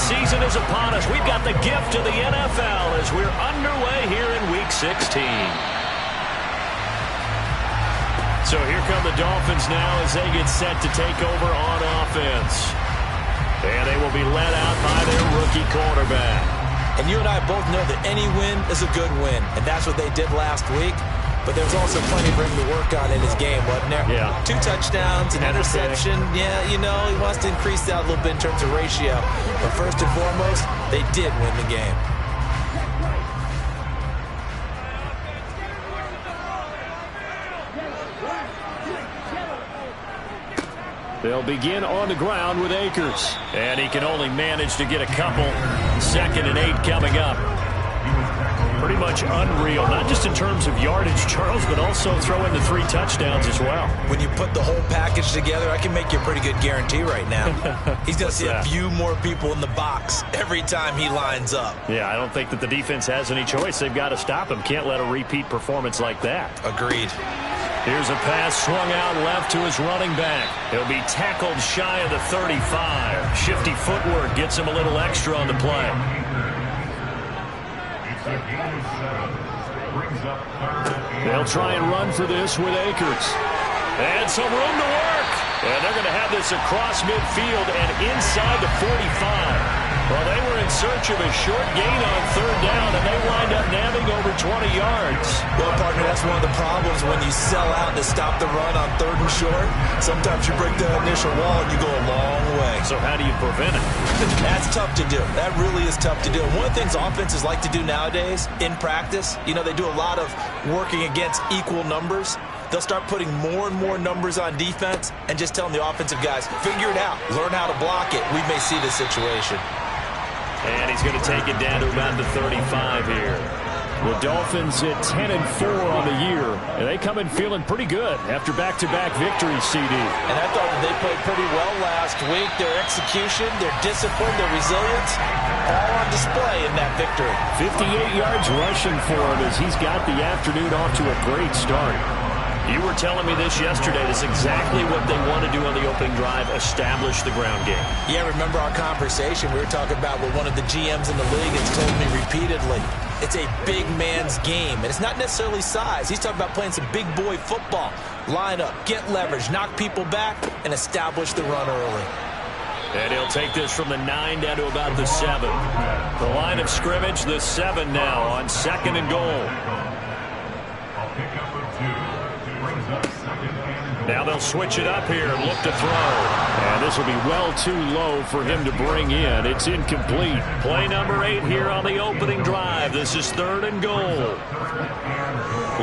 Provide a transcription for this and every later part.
season is upon us. We've got the gift of the NFL as we're underway here in Week 16. So here come the Dolphins now as they get set to take over on offense. And they will be led out by their rookie quarterback. And you and I both know that any win is a good win, and that's what they did last week. But there's also plenty for him to work on in his game, wasn't there? Yeah. 2 touchdowns, an interception. Yeah, you know, he wants to increase that a little bit in terms of ratio. But first and foremost, they did win the game. They'll begin on the ground with Akers. And he can only manage to get a couple. 2nd and 8 coming up. Pretty much unreal, not just in terms of yardage, Charles, but also throw in the 3 touchdowns as well. When you put the whole package together, I can make you a pretty good guarantee right now. He's going to see a few more people in the box every time he lines up. Yeah, I don't think that the defense has any choice. They've got to stop him. Can't let a repeat performance like that. Agreed. Here's a pass swung out left to his running back. He'll be tackled shy of the 35. Shifty footwork gets him a little extra on the play. They'll try and run for this with Akers. And some room to work. And they're going to have this across midfield and inside the 45. Well, they were in search of a short gain on 3rd down, and they wind up nabbing over 20 yards. Well, partner, that's one of the problems when you sell out to stop the run on 3rd and short. Sometimes you break the initial wall and you go a long way. So how do you prevent it? That's tough to do. That really is tough to do. One of the things offenses like to do nowadays in practice, you know, they do a lot of working against equal numbers. They'll start putting more and more numbers on defense and just telling the offensive guys, figure it out, learn how to block it. We may see this situation. And he's going to take it down to about the 35 here. The Dolphins at 10-4 on the year. And they come in feeling pretty good after back-to-back victories, CD. And I thought that they played pretty well last week. Their execution, their discipline, their resilience, all on display in that victory. 58 yards rushing for him as he's got the afternoon off to a great start. You were telling me this yesterday. That's exactly what they want to do on the opening drive, establish the ground game. Yeah, remember our conversation? We were talking about what one of the GMs in the league has told me repeatedly. It's a big man's game, and it's not necessarily size. He's talking about playing some big boy football. Line up, get leverage, knock people back, and establish the run early. And he'll take this from the 9 down to about the 7. The line of scrimmage, the 7 now on 2nd and goal. Now they'll switch it up here and look to throw. And this will be well too low for him to bring in. It's incomplete. Play number 8 here on the opening drive. This is 3rd and goal.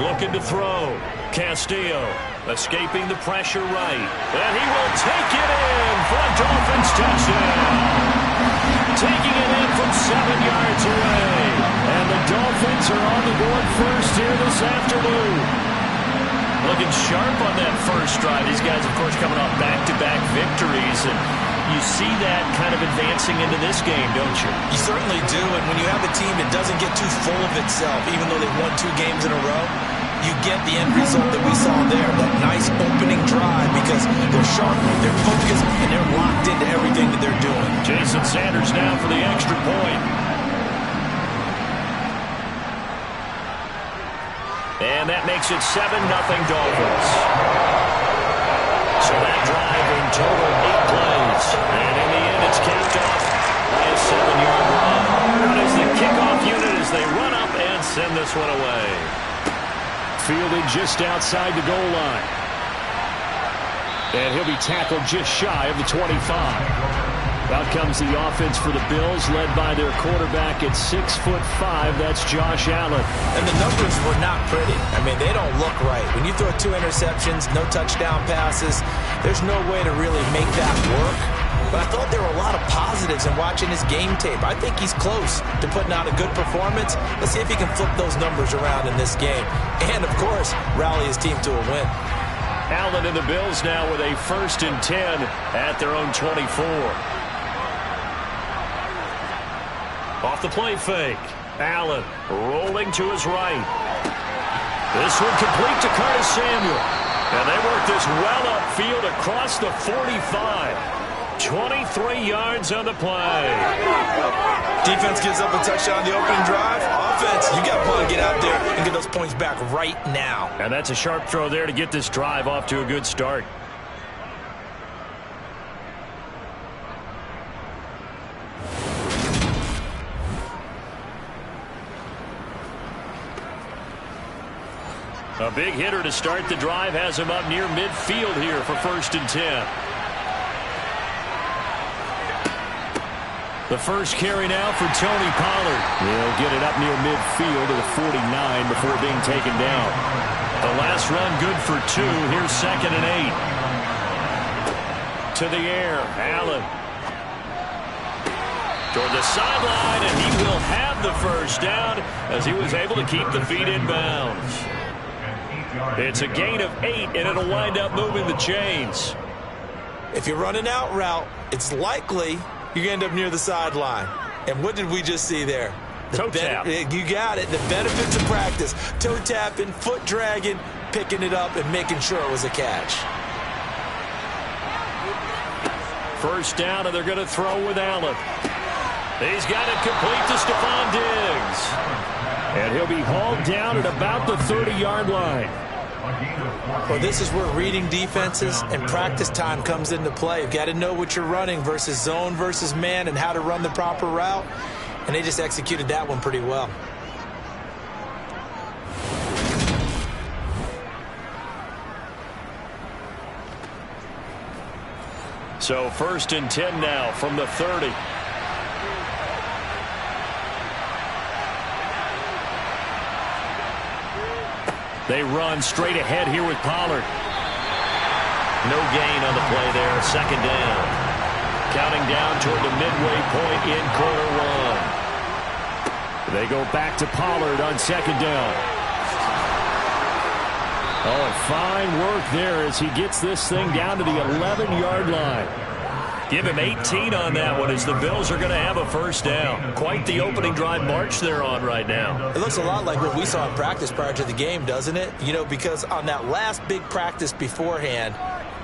Looking to throw. Castillo escaping the pressure right. And he will take it in for a Dolphins touchdown. Taking it in from 7 yards away. And the Dolphins are on the board first here this afternoon. Looking sharp on that first drive. These guys, of course, coming off back-to-back victories. And you see that kind of advancing into this game, don't you? You certainly do. And when you have a team that doesn't get too full of itself, even though they've won 2 games in a row, you get the end result that we saw there. That nice opening drive because they're sharp, they're focused, and they're locked into everything that they're doing. Jason Sanders now for the extra point. And that makes it 7-0 Dolphins. So that drive in total 8 plays. And in the end, it's capped off by a 7-yard run. Out is the kickoff unit as they run up and send this one away. Fielded just outside the goal line. And he'll be tackled just shy of the 25. Out comes the offense for the Bills, led by their quarterback at 6'5". That's Josh Allen. And the numbers were not pretty. I mean, they don't look right. When you throw 2 interceptions, no touchdown passes, there's no way to really make that work. But I thought there were a lot of positives in watching his game tape. I think he's close to putting out a good performance. Let's see if he can flip those numbers around in this game. And, of course, rally his team to a win. Allen and the Bills now with a 1st and 10 at their own 24. Off the play fake. Allen rolling to his right. This one complete to Curtis Samuel. And they work this well upfield across the 45. 23 yards on the play. Defense gives up a touchdown on the opening drive. Offense, you got to get out there and get those points back right now. And that's a sharp throw there to get this drive off to a good start. A big hitter to start the drive has him up near midfield here for 1st and 10. The first carry now for Tony Pollard. He'll get it up near midfield to the 49 before being taken down. The last run good for 2. Here's 2nd and 8. To the air, Allen. Toward the sideline, and he will have the first down as he was able to keep the feet in bounds. It's a gain of 8, and it'll wind up moving the chains. If you're running out route, it's likely you're going to end up near the sideline. And what did we just see there? Toe tap. You got it. The benefits of practice. Toe tapping, foot dragging, picking it up, and making sure it was a catch. First down, and they're going to throw with Allen. He's got it complete to Stephon Diggs. And he'll be hauled down at about the 30-yard line. Well, this is where reading defenses and practice time comes into play. You've got to know what you're running versus zone versus man and how to run the proper route. And they just executed that one pretty well. So 1st and 10 now from the 30. They run straight ahead here with Pollard. No gain on the play there. 2nd down. Counting down toward the midway point in quarter 1. They go back to Pollard on 2nd down. Oh, and fine work there as he gets this thing down to the 11-yard line. Give him 18 on that one as the Bills are going to have a first down. Quite the opening drive march they're on right now. It looks a lot like what we saw in practice prior to the game, doesn't it? You know, because on that last big practice beforehand,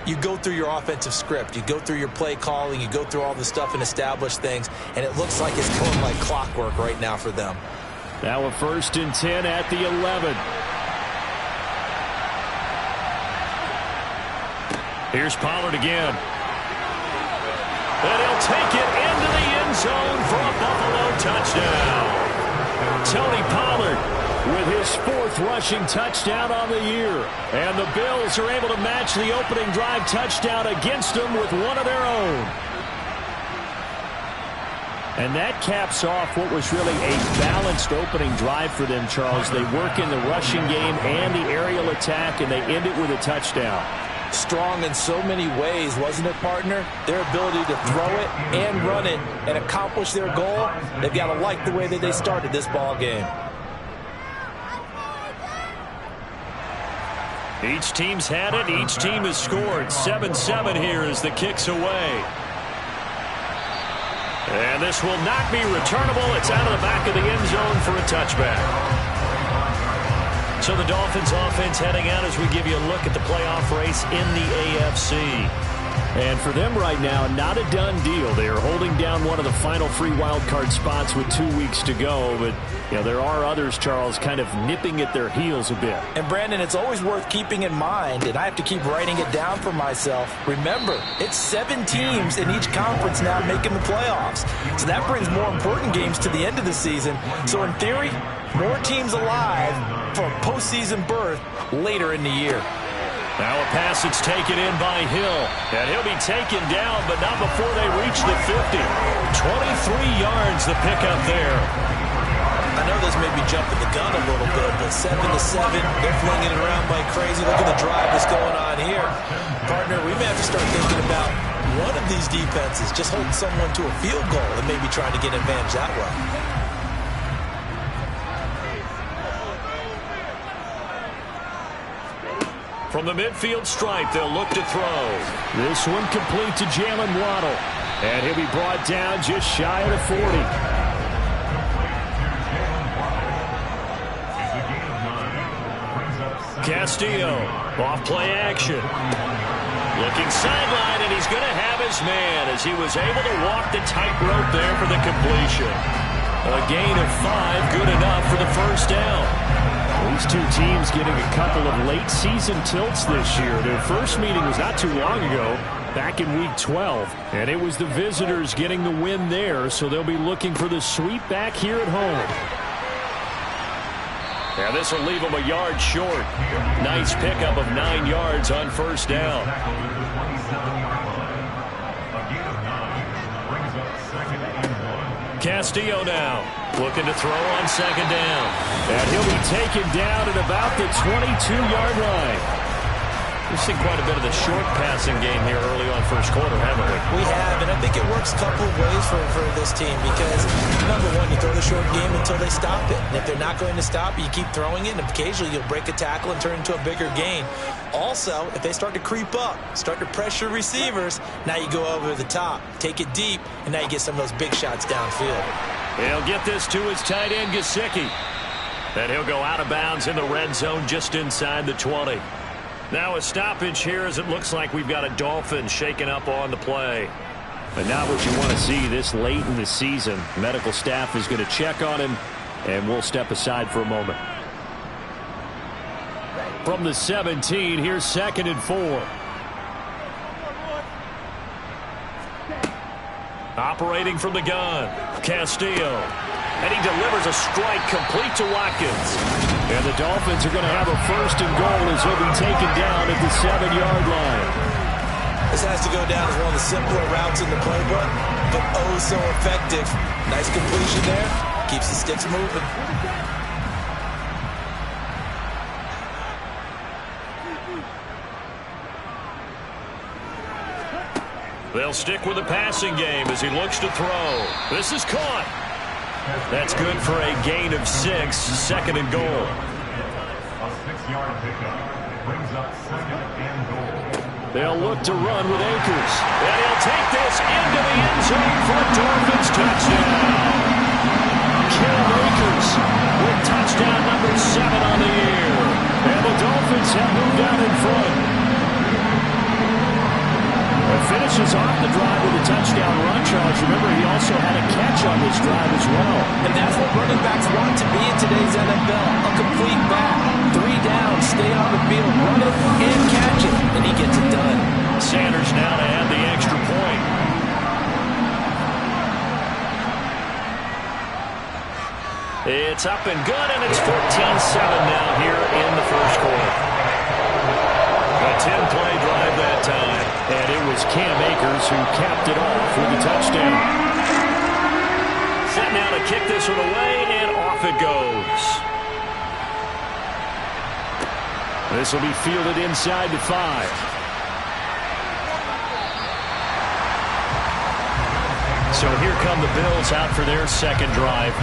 you go through your offensive script. You go through your play calling. You go through all the stuff and establish things. And it looks like it's going like clockwork right now for them. Now a 1st and 10 at the 11. Here's Pollard again. And he'll take it into the end zone for a Buffalo touchdown. Tony Pollard with his 4th rushing touchdown on the year. And the Bills are able to match the opening drive touchdown against them with one of their own. And that caps off what was really a balanced opening drive for them, Charles. They work in the rushing game and the aerial attack, and they end it with a touchdown. Strong in so many ways, wasn't it, partner? Their ability to throw it and run it and accomplish their goal, they've got to like the way that they started this ball game. Each team's had it. Each team has scored. 7-7 here as the kick's away. And this will not be returnable. It's out of the back of the end zone for a touchback. So the Dolphins offense heading out as we give you a look at the playoff race in the AFC. And for them right now, not a done deal. They are holding down one of the final 3 wildcard spots with 2 weeks to go. But, you know, there are others, Charles, kind of nipping at their heels a bit. And, Brandon, it's always worth keeping in mind, and I have to keep writing it down for myself. Remember, it's 7 teams in each conference now making the playoffs. So that brings more important games to the end of the season. So, in theory, more teams alive for a postseason berth later in the year. Now a pass that's taken in by Hill. And he'll be taken down, but not before they reach the 50. 23 yards the pickup there. I know this may be jumping the gun a little bit, but 7-7, they're flinging it around like crazy. Look at the drive that's going on here. Partner, we may have to start thinking about one of these defenses just holding someone to a field goal and maybe trying to get an advantage that way. From the midfield stripe, they'll look to throw. This one complete to Jalen Waddle. And he'll be brought down just shy of the 40. Castillo, off play action. Looking sideline, and he's going to have his man as he was able to walk the tightrope there for the completion. A gain of 5, good enough for the first down. These two teams getting a couple of late season tilts this year. Their first meeting was not too long ago, back in week 12. And it was the visitors getting the win there, so they'll be looking for the sweep back here at home. Yeah, this will leave them a yard short. Nice pickup of 9 yards on first down. Castillo now looking to throw on second down. And he'll be taken down at about the 22-yard line. We've seen quite a bit of the short passing game here early on first quarter, haven't we? We have, and I think it works a couple of ways for this team because, number one, you throw the short game until they stop it. And if they're not going to stop it, you keep throwing it, and occasionally you'll break a tackle and turn it into a bigger gain. Also, if they start to creep up, start to pressure receivers, now you go over the top, take it deep, and now you get some of those big shots downfield. He'll get this to his tight end, Gesicki. And he'll go out of bounds in the red zone just inside the 20. Now a stoppage here as it looks like we've got a Dolphin shaking up on the play. But not what you want to see this late in the season. Medical staff is going to check on him, and we'll step aside for a moment. From the 17, here's 2nd and 4. Operating from the gun, Castillo. And he delivers a strike complete to Watkins. And the Dolphins are going to have a 1st and goal as he'll be taken down at the 7-yard line. This has to go down as one of the simpler routes in the playbook, but oh so effective. Nice completion there. Keeps the sticks moving. They'll stick with the passing game as he looks to throw. This is caught. That's good for a gain of 6, 2nd and goal. A 6-yard pickup brings up 2nd and goal. They'll look to run with Akers. And he'll take this into the end zone for a Dolphins touchdown. Cam Akers with touchdown number 7 on the year. And the Dolphins have moved out in front. Finishes off the drive with a touchdown run, Charles. Remember, he also had a catch on this drive as well. And that's what running backs want to be in today's NFL. A complete back. 3 down, stay on the field, run it and catch it, and he gets it done. Sanders now to add the extra point. It's up and good, and it's 14-7 now here in the first quarter. A 10-play drive that time, and it was Cam Akers who capped it off with a touchdown. Set now to kick this one away, and off it goes. This will be fielded inside the 5. So here come the Bills out for their second drive.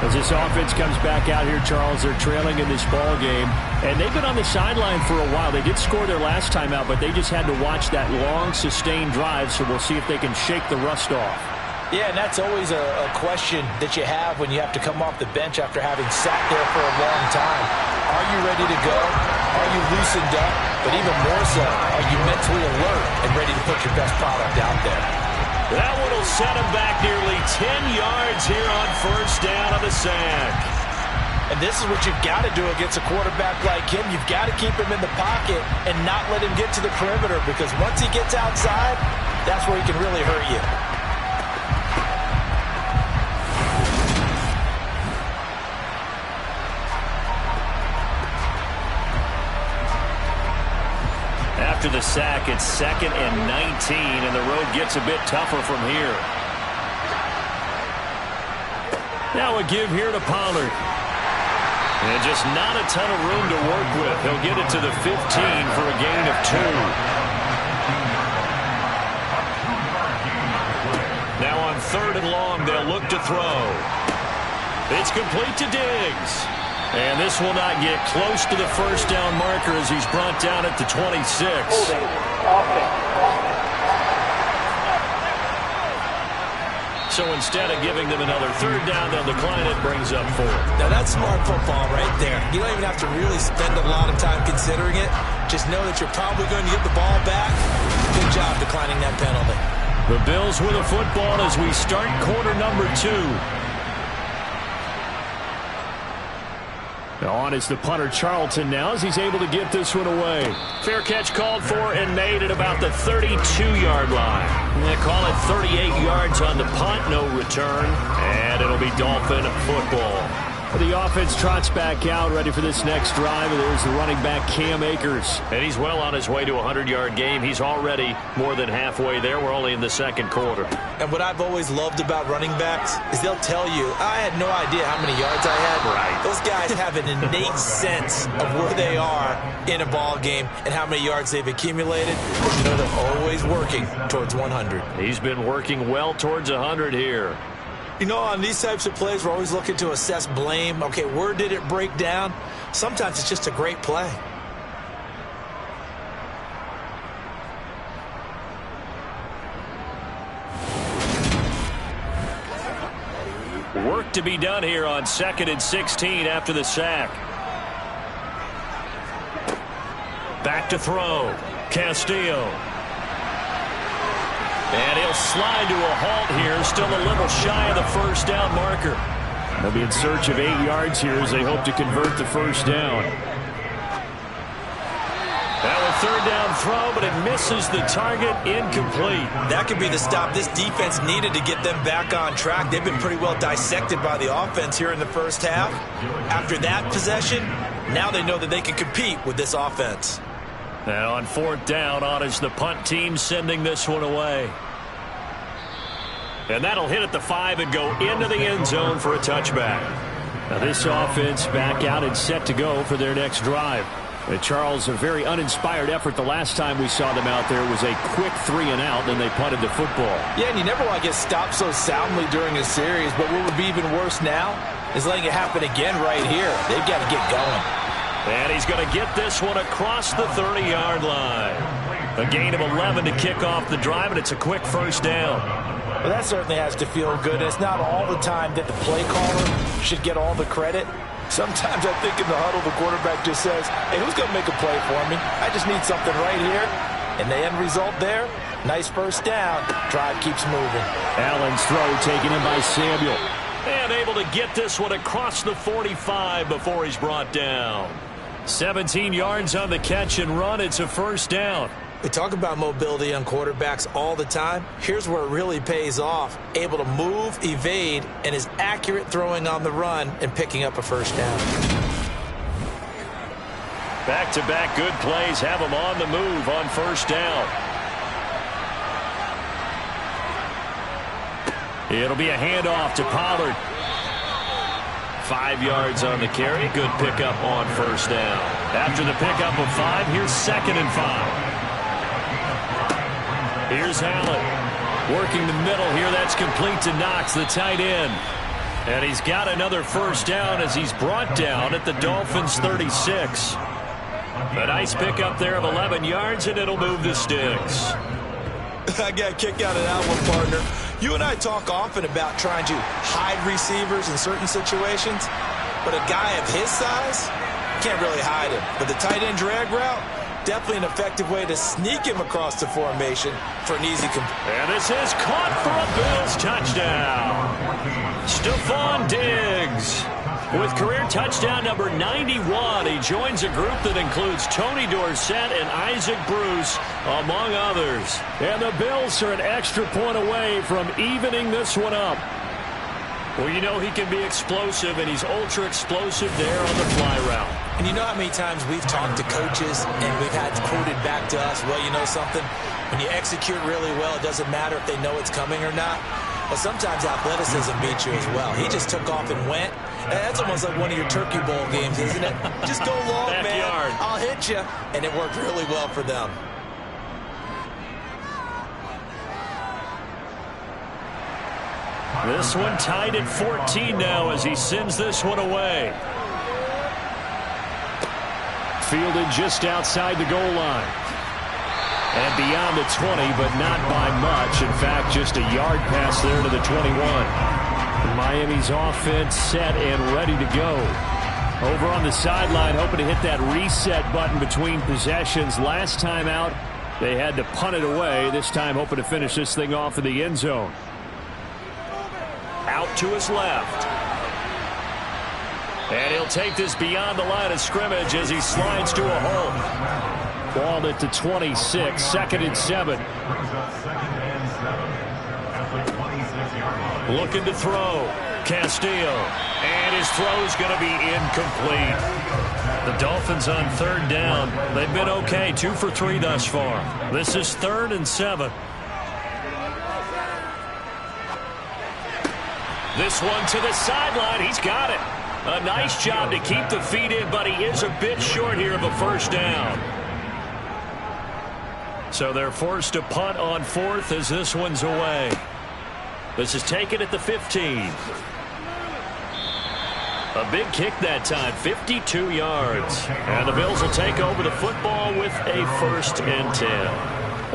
As this offense comes back out here, Charles, they're trailing in this ball game. And they've been on the sideline for a while. They did score their last time out, but they just had to watch that long, sustained drive. So we'll see if they can shake the rust off. Yeah, and that's always a question that you have when you have to come off the bench after having sat there for a long time. Are you ready to go? Are you loosened up? But even more so, are you mentally alert and ready to put your best product out there? That one will set him back nearly 10 yards here on first down on the sack. And this is what you've got to do against a quarterback like him. You've got to keep him in the pocket and not let him get to the perimeter, because once he gets outside, that's where he can really hurt you. After the sack, it's 2nd and 19, and the road gets a bit tougher from here. Now a give here to Pollard. And just not a ton of room to work with. He'll get it to the 15 for a gain of 2. Now on 3rd and long, they'll look to throw. It's complete to Diggs. And this will not get close to the first down marker as he's brought down at the 26. So instead of giving them another third down, they'll decline it, brings up 4. Now that's smart football right there. You don't even have to really spend a lot of time considering it. Just know that you're probably going to get the ball back. Good job declining that penalty. The Bills with a football as we start quarter number 2. On is the punter Charlton now as he's able to get this one away. Fair catch called for and made at about the 32-yard line. They call it 38 yards on the punt, no return, and it'll be Dolphin football. The offense trots back out, ready for this next drive. And there's the running back, Cam Akers. And he's well on his way to a 100-yard game. He's already more than halfway there. We're only in the second quarter. And what I've always loved about running backs is they'll tell you, I had no idea how many yards I had. Right. Those guys have an innate sense of where they are in a ball game and how many yards they've accumulated. But you know they're always working towards 100. He's been working well towards 100 here. You know, on these types of plays, we're always looking to assess blame. Okay, where did it break down? Sometimes it's just a great play. Work to be done here on 2nd and 16 after the sack. Back to throw. Castillo. And he'll slide to a halt here, still a little shy of the first down marker. They'll be in search of 8 yards here as they hope to convert the first down. Now a third down throw, but it misses the target, incomplete. That could be the stop this defense needed to get them back on track. They've been pretty well dissected by the offense here in the first half. After that possession, now they know that they can compete with this offense. And on 4th down, on is the punt team sending this one away. And that'll hit at the 5 and go into the end zone for a touchback. Now this offense back out and set to go for their next drive. Charles, a very uninspired effort the last time we saw them out there was a quick 3 and out, then they punted the football. Yeah, and you never want to get stopped so soundly during a series, but what would be even worse now is letting it happen again right here. They've got to get going. And he's going to get this one across the 30-yard line. A gain of 11 to kick off the drive, and it's a quick first down. Well, that certainly has to feel good. It's not all the time that the play caller should get all the credit. Sometimes I think in the huddle, the quarterback just says, hey, who's going to make a play for me? I just need something right here. And the end result there, nice first down. Drive keeps moving. Allen's throw taken in by Samuel. And able to get this one across the 45 before he's brought down. 17 yards on the catch and run. It's a first down. We talk about mobility on quarterbacks all the time. Here's where it really pays off. Able to move, evade, and is accurate throwing on the run and picking up a first down. Back-to-back good plays have him on the move on first down. It'll be a handoff to Pollard. 5 yards on the carry. Good pickup on first down. After the pickup of 5, here's 2nd and 5. Here's Allen. Working the middle here. That's complete to Knox, the tight end. And he's got another first down as he's brought down at the Dolphins' 36. A nice pickup there of 11 yards, and it'll move the sticks. I got a kick out of that one, partner. You and I talk often about trying to hide receivers in certain situations, but a guy of his size can't really hide him. But the tight end drag route, definitely an effective way to sneak him across the formation for an easy complete. And this is caught for a Bills touchdown. Stephon Diggs with career touchdown number 91. He joins a group that includes Tony Dorsett and Isaac Bruce, among others. And the Bills are an extra point away from evening this one up. Well, you know he can be explosive, and he's ultra-explosive there on the fly route. And you know how many times we've talked to coaches and we've had quoted back to us, well, you know something? When you execute really well, it doesn't matter if they know it's coming or not. But sometimes athleticism beats you as well. He just took off and went. That's almost like one of your Turkey Bowl games, isn't it? Just go long, man. I'll hit you. And it worked really well for them. This one tied at 14 now as he sends this one away. Fielded just outside the goal line. And beyond the 20, but not by much. In fact, just a yard pass there to the 21. Miami's offense set and ready to go. Over on the sideline, hoping to hit that reset button between possessions. Last time out, they had to punt it away. This time, hoping to finish this thing off in the end zone. Out to his left. And he'll take this beyond the line of scrimmage as he slides to a hole. Ball at the 26, 2nd and 7. Looking to throw. Castillo. And his throw is going to be incomplete. The Dolphins on 3rd down. They've been okay, 2 for 3 thus far. This is 3rd and 7. This one to the sideline. He's got it. A nice job to keep the feet in, but he is a bit short here of a 1st down. So they're forced to punt on 4th as this one's away. This is taken at the 15. A big kick that time, 52 yards. And the Bills will take over the football with a 1st and 10.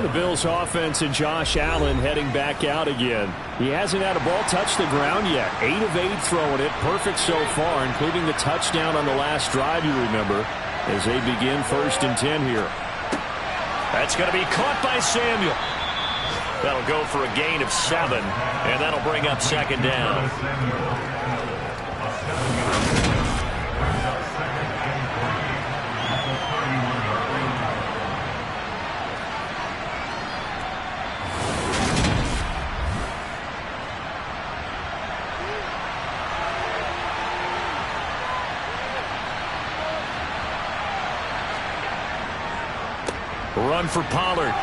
The Bills offense and Josh Allen heading back out again. He hasn't had a ball touch the ground yet. 8 of 8 throwing it. Perfect so far, including the touchdown on the last drive, you remember, as they begin 1st and 10 here. That's going to be caught by Samuel. That'll go for a gain of 7, and that'll bring up 2nd down. Run for Pollard.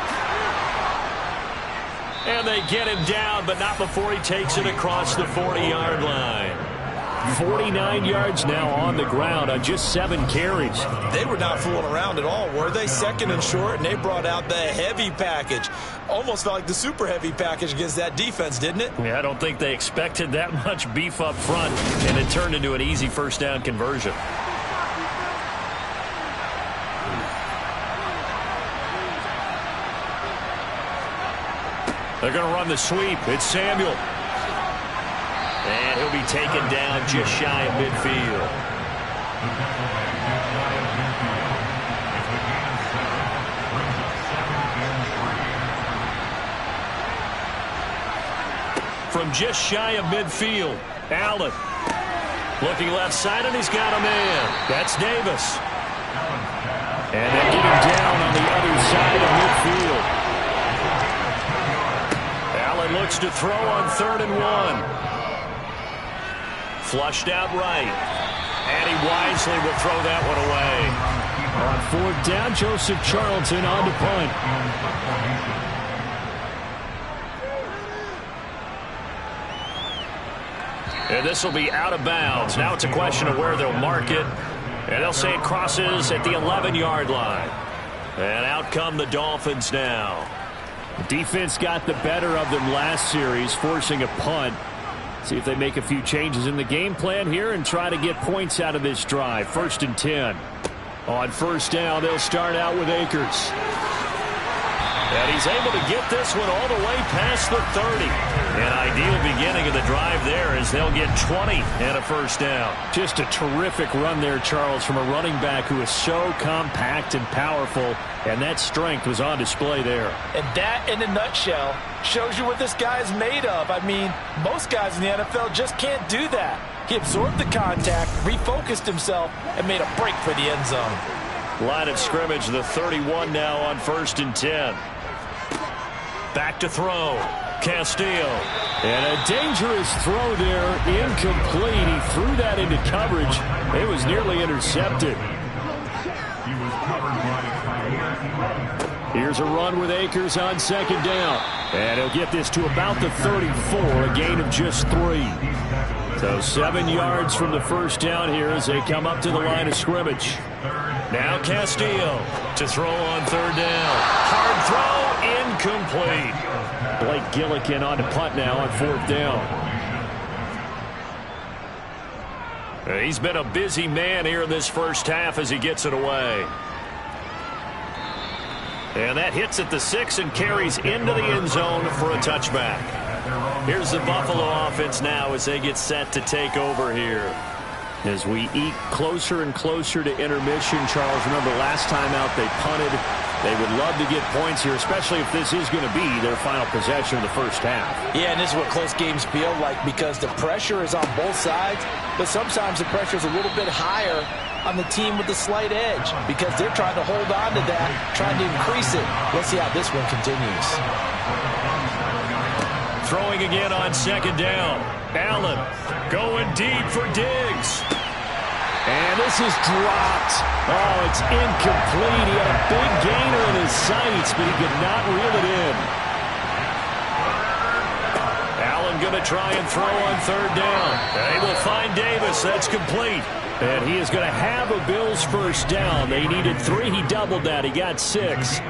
And they get him down, but not before he takes it across the 40-yard line. 49 yards now on the ground on just 7 carries. They were not fooling around at all, were they? 2nd and short, and they brought out the heavy package. Almost felt like the super heavy package against that defense, didn't it? Yeah, I don't think they expected that much beef up front, and it turned into an easy 1st down conversion. They're going to run the sweep. It's Samuel. And he'll be taken down just shy of midfield. From just shy of midfield, Allen. Looking left side, and he's got a man. That's Davis. And they get him down on the other side of midfield. Looks to throw on 3rd and 1. Flushed out right. And he wisely will throw that one away. On 4th down, Joseph Charlton on to punt. And this will be out of bounds. Now it's a question of where they'll mark it. And they'll say it crosses at the 11-yard line. And out come the Dolphins now. The defense got the better of them last series, forcing a punt. See if they make a few changes in the game plan here and try to get points out of this drive. 1st and 10. On 1st down, they'll start out with Akers. And he's able to get this one all the way past the 30. An ideal beginning of the drive there as they'll get 20 and a 1st down. Just a terrific run there, Charles, from a running back who is so compact and powerful, and that strength was on display there. And that, in a nutshell, shows you what this guy is made of. I mean, most guys in the NFL just can't do that. He absorbed the contact, refocused himself, and made a break for the end zone. Line of scrimmage, the 31 now on 1st and 10. Back to throw. Castillo. And a dangerous throw there. Incomplete. He threw that into coverage. It was nearly intercepted. Here's a run with Akers on 2nd down. And he'll get this to about the 34, a gain of just 3. So 7 yards from the 1st down here as they come up to the line of scrimmage. Now Castillo to throw on 3rd down. Hard throw, incomplete. Blake Gillikin on to punt now on 4th down. He's been a busy man here in this 1st half as he gets it away. And that hits at the 6 and carries into the end zone for a touchback. Here's the Buffalo offense now as they get set to take over here. As we eke closer and closer to intermission, Charles, remember last time out they punted. They would love to get points here, especially if this is going to be their final possession of the first half. Yeah, and this is what close games feel like because the pressure is on both sides, but sometimes the pressure is a little bit higher on the team with the slight edge because they're trying to hold on to that, trying to increase it. Let's see how this one continues. Throwing again on second down. Allen going deep for Diggs. And this is dropped. Oh, it's incomplete. He had a big gainer in his sights, but he could not reel it in. Allen going to try and throw on third down. They will find Davis. That's complete. And he is going to have a Bills first down. They needed 3. He doubled that. He got 6.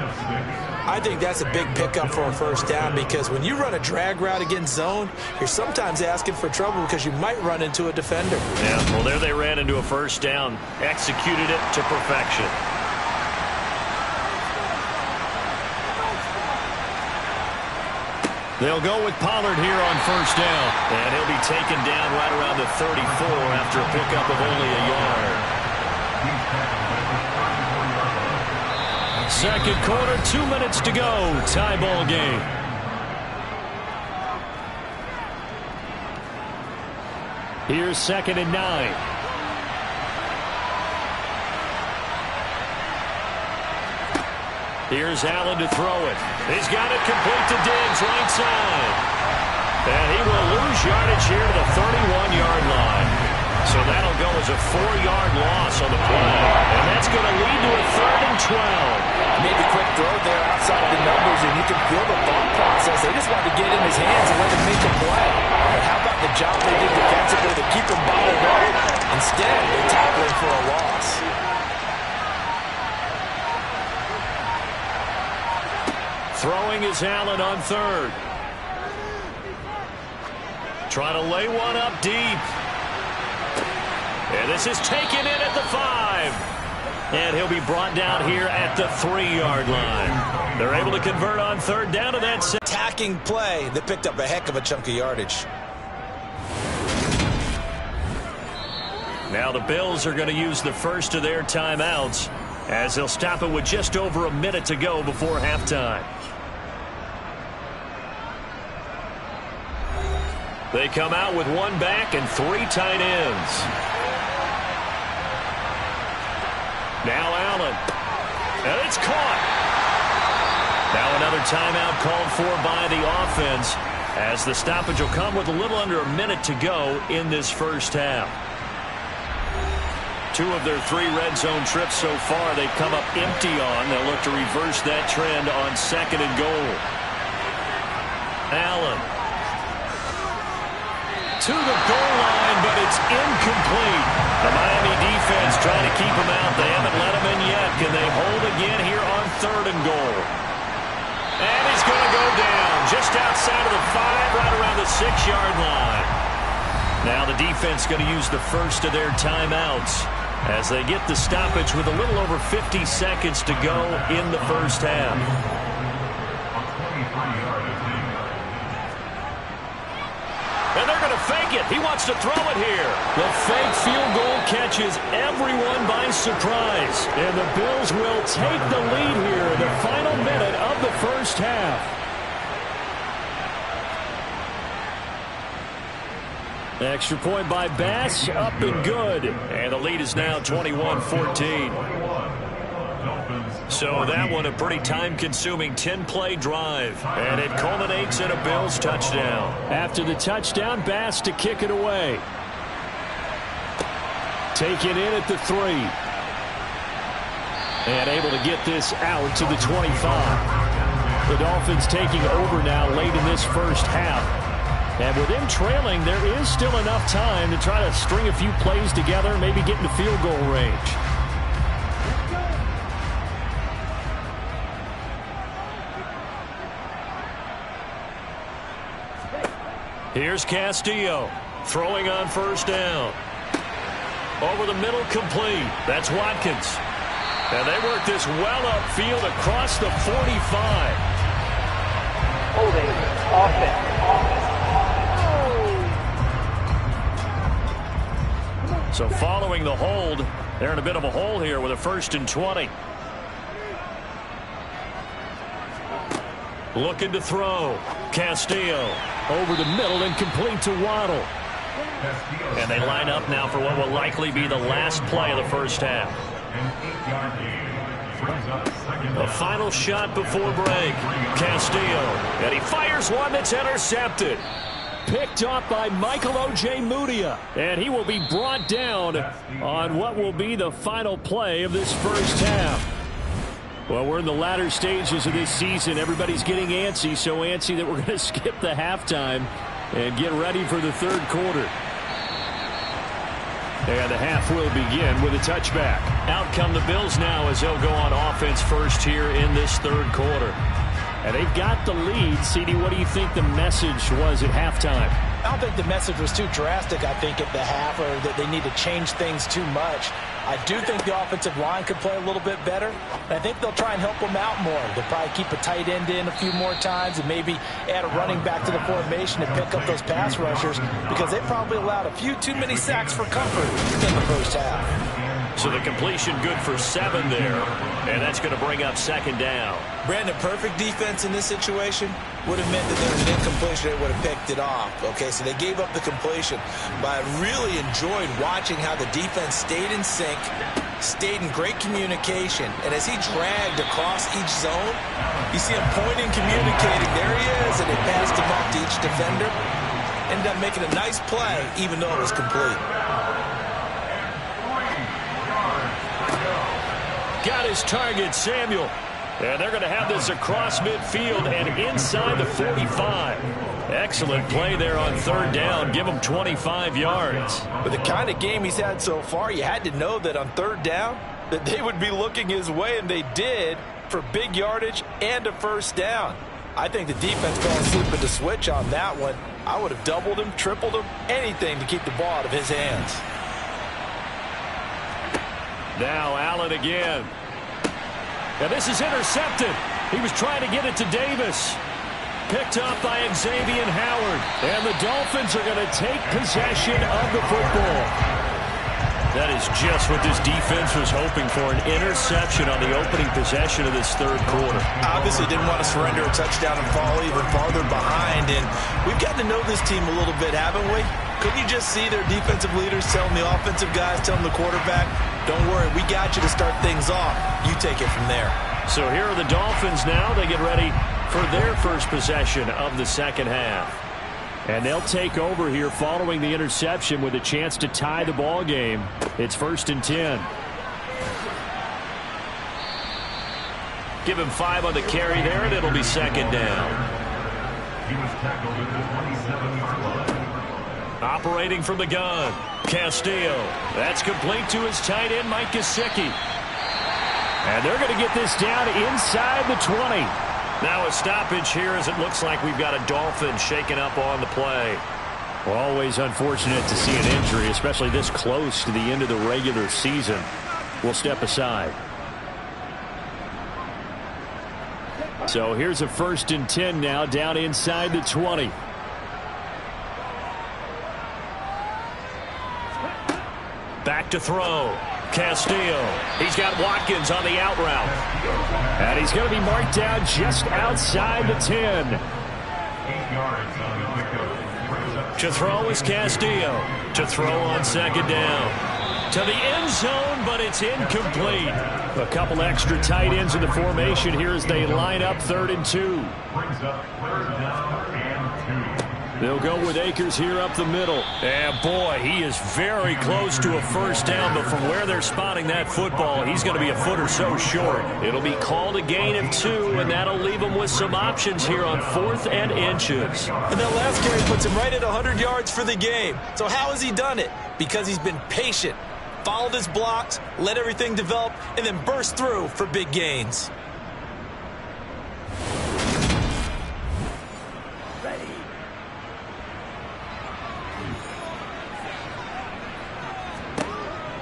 I think that's a big pickup for a first down because when you run a drag route against zone, you're sometimes asking for trouble because you might run into a defender. Yeah, well, there they ran into a first down. Executed it to perfection. They'll go with Pollard here on first down. And he'll be taken down right around the 34 after a pickup of only a yard. Second quarter, 2 minutes to go. Tie ball game. Here's 2nd and 9. Here's Allen to throw it. He's got it complete to Diggs, right side. And he will lose yardage here to the 31-yard line. So that'll go as a 4-yard loss on the play. And that's going to lead to a 3rd and 12. Maybe a quick throw there outside of the numbers, and you can feel the thought process. They just wanted to get in his hands and let him make the play. But how about the job they did defensively to keep him bottled up? Instead, they tackle him for a loss. Throwing is Allen on third. Trying to lay one up deep. And this is taken in at the 5. And he'll be brought down here at the 3-yard line. They're able to convert on third down to that. Attacking play that picked up a heck of a chunk of yardage. Now the Bills are going to use the first of their timeouts as they'll stop it with just over a minute to go before halftime. They come out with 1 back and 3 tight ends. Now Allen. And it's caught. Now another timeout called for by the offense as the stoppage will come with a little under a minute to go in this first half. 2 of their 3 red zone trips so far they've come up empty on. They'll look to reverse that trend on 2nd and goal. Allen. To the goal line, but it's incomplete. The Miami defense trying to keep him out. They haven't let him in yet. Can they hold again here on 3rd and goal? And he's going to go down just outside of the 5, right around the 6-yard line. Now the defense going to use the first of their timeouts as they get the stoppage with a little over 50 seconds to go in the first half. And they're going to fake it. He wants to throw it here. The fake field goal catches everyone by surprise. And the Bills will take the lead here in the final minute of the first half. Extra point by Bass, up and good. And the lead is now 21-14. So that one a pretty time-consuming 10-play drive. And it culminates in a Bills touchdown. After the touchdown, Bass to kick it away. Take it in at the 3. And able to get this out to the 25. The Dolphins taking over now late in this first half. And with them trailing, there is still enough time to try to string a few plays together, maybe get into field goal range. Here's Castillo throwing on first down. Over the middle, complete. That's Watkins. And they work this well upfield across the 45. Holding offense. So following the hold, they're in a bit of a hole here with a 1st and 20. Looking to throw. Castillo over the middle and complete to Waddle. And they line up now for what will likely be the last play of the first half. A final shot before break. Castillo. And he fires one that's intercepted. Picked off by Michael O.J. Mudia. And he will be brought down on what will be the final play of this first half. Well, we're in the latter stages of this season. Everybody's getting antsy, so antsy that we're going to skip the halftime and get ready for the third quarter. And the half will begin with a touchback. Out come the Bills now as they'll go on offense first here in this third quarter. And they've got the lead. CD, what do you think the message was at halftime? I don't think the message was too drastic, I think, at the half, or that they need to change things too much. I do think the offensive line could play a little bit better. And I think they'll try and help them out more. They'll probably keep a tight end in a few more times and maybe add a running back to the formation to pick up those pass rushers, because they probably allowed a few too many sacks for comfort in the first half. So the completion good for 7 there, and that's going to bring up 2nd down. Brandon, perfect defense in this situation would have meant that there was an incompletion. They would have picked it off. Okay, so they gave up the completion. But I really enjoyed watching how the defense stayed in sync, stayed in great communication, and as he dragged across each zone, you see him pointing, communicating. There he is, and they passed him off to each defender. Ended up making a nice play, even though it was complete. Got his target, Samuel. And they're going to have this across midfield and inside the 45. Excellent play there on 3rd down. Give him 25 yards. With the kind of game he's had so far, you had to know that on 3rd down that they would be looking his way, and they did, for big yardage and a 1st down. I think the defense fell asleep at the switch on that one. I would have doubled him, tripled him, anything to keep the ball out of his hands. Now Allen again. And this is intercepted. He was trying to get it to Davis. Picked up by Xavier Howard. And the Dolphins are going to take possession of the football. That is just what this defense was hoping for, an interception on the opening possession of this third quarter. Obviously didn't want to surrender a touchdown and fall even farther behind. And we've gotten to know this team a little bit, haven't we? Couldn't you just see their defensive leaders telling the offensive guys, telling the quarterback, don't worry, we got you to start things off. You take it from there. So here are the Dolphins now. They get ready for their first possession of the second half. And they'll take over here following the interception with a chance to tie the ball game. It's 1st and 10. Give him 5 on the carry there, and it'll be 2nd down. He was tackled at the 27-yard line. Operating from the gun, Castillo. That's complete to his tight end, Mike Gesicki. And they're going to get this down inside the 20. Now a stoppage here as it looks like we've got a Dolphin shaken up on the play. Well, always unfortunate to see an injury, especially this close to the end of the regular season. We'll step aside. So here's a 1st and 10 now, down inside the 20. Back to throw. Castillo. He's got Watkins on the out route. And he's going to be marked down just outside the 10. 8 yards on the pickup. To throw is Castillo. To throw on 2nd down. To the end zone, but it's incomplete. A couple extra tight ends in the formation here as they line up 3rd and 2. Brings up 3rd down and 2. They'll go with Akers here up the middle. And boy, he is very close to a 1st down, but from where they're spotting that football, he's going to be a foot or so short. It'll be called a gain of 2, and that'll leave him with some options here on 4th and inches. And that last carry puts him right at 100 yards for the game. So how has he done it? Because he's been patient, followed his blocks, let everything develop, and then burst through for big gains.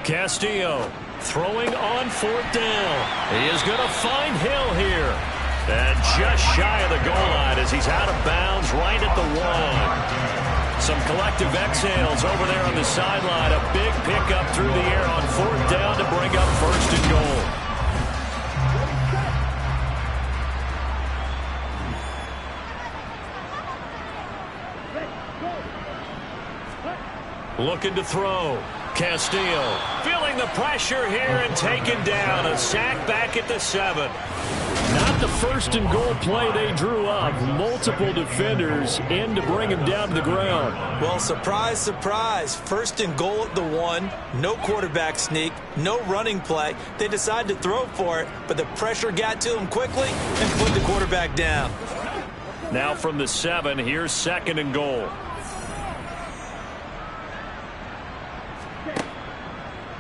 Castillo Throwing on 4th down. He is going to find Hill here. And just shy of the goal line as he's out of bounds right at the 1. Some collective exhales over there on the sideline. A big pickup through the air on 4th down to bring up 1st and goal. Looking to throw. Castillo feeling the pressure here and taken down. A sack back at the 7. Not the 1st and goal play they drew up. Multiple defenders in to bring him down to the ground. Well, surprise, surprise. 1st and goal at the 1. No quarterback sneak. No running play. They decided to throw for it, but the pressure got to him quickly and put the quarterback down. Now from the 7, here's 2nd and goal.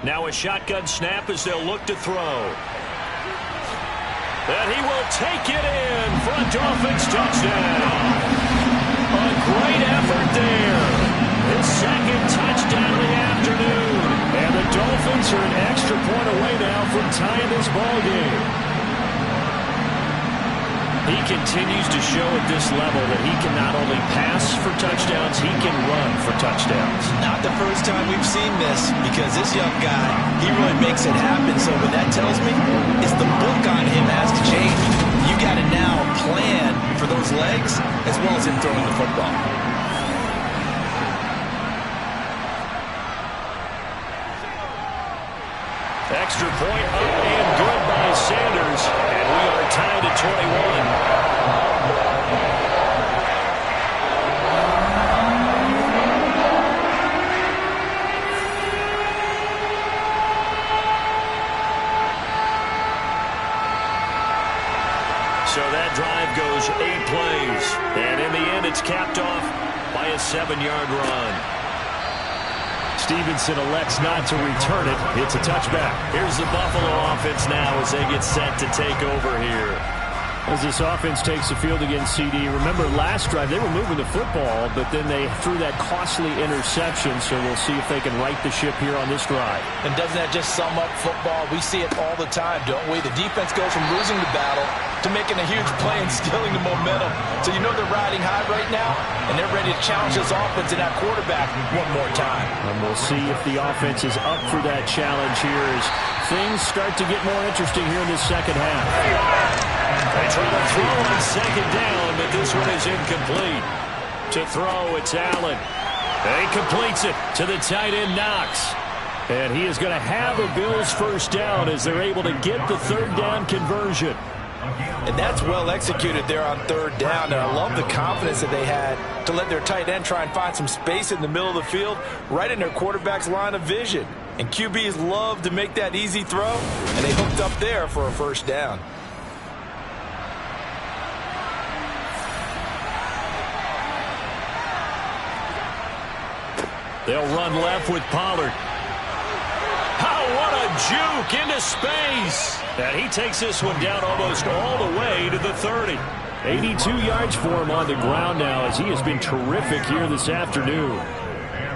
Now a shotgun snap as they'll look to throw. And he will take it in for a Dolphins touchdown. A great effort there. His 2nd touchdown of the afternoon. And the Dolphins are an extra point away now from tying this ball game. He continues to show at this level that he can not only pass for touchdowns, he can run for touchdowns. Not the first time we've seen this, because this young guy, he really makes it happen. So what that tells me is the book on him has to change. You got to now plan for those legs as well as him throwing the football. Extra point up and good by Sanders. And we are tied at 21. So that drive goes 8 plays. And in the end, it's capped off by a 7-yard run. Stevenson elects not to return it. It's a touchback. Here's the Buffalo offense now as they get set to take over here. As this offense takes the field against CD, remember last drive they were moving the football, but then they threw that costly interception, so we'll see if they can right the ship here on this drive. And doesn't that just sum up football? We see it all the time, don't we? The defense goes from losing the battle to making a huge play and stealing the momentum. So you know they're riding high right now, and they're ready to challenge this offense and that quarterback one more time. And we'll see if the offense is up for that challenge here as things start to get more interesting here in this second half. They try to throw on 2nd down, but this one is incomplete. To throw, it's Allen. And he completes it to the tight end, Knox. And he is going to have a Bills 1st down as they're able to get the 3rd down conversion. And that's well executed there on 3rd down. And I love the confidence that they had to let their tight end try and find some space in the middle of the field, right in their quarterback's line of vision. And QBs love to make that easy throw, and they hooked up there for a 1st down. They'll run left with Pollard. Oh, what a juke into space. And he takes this one down almost all the way to the 30. 82 yards for him on the ground now as he has been terrific here this afternoon.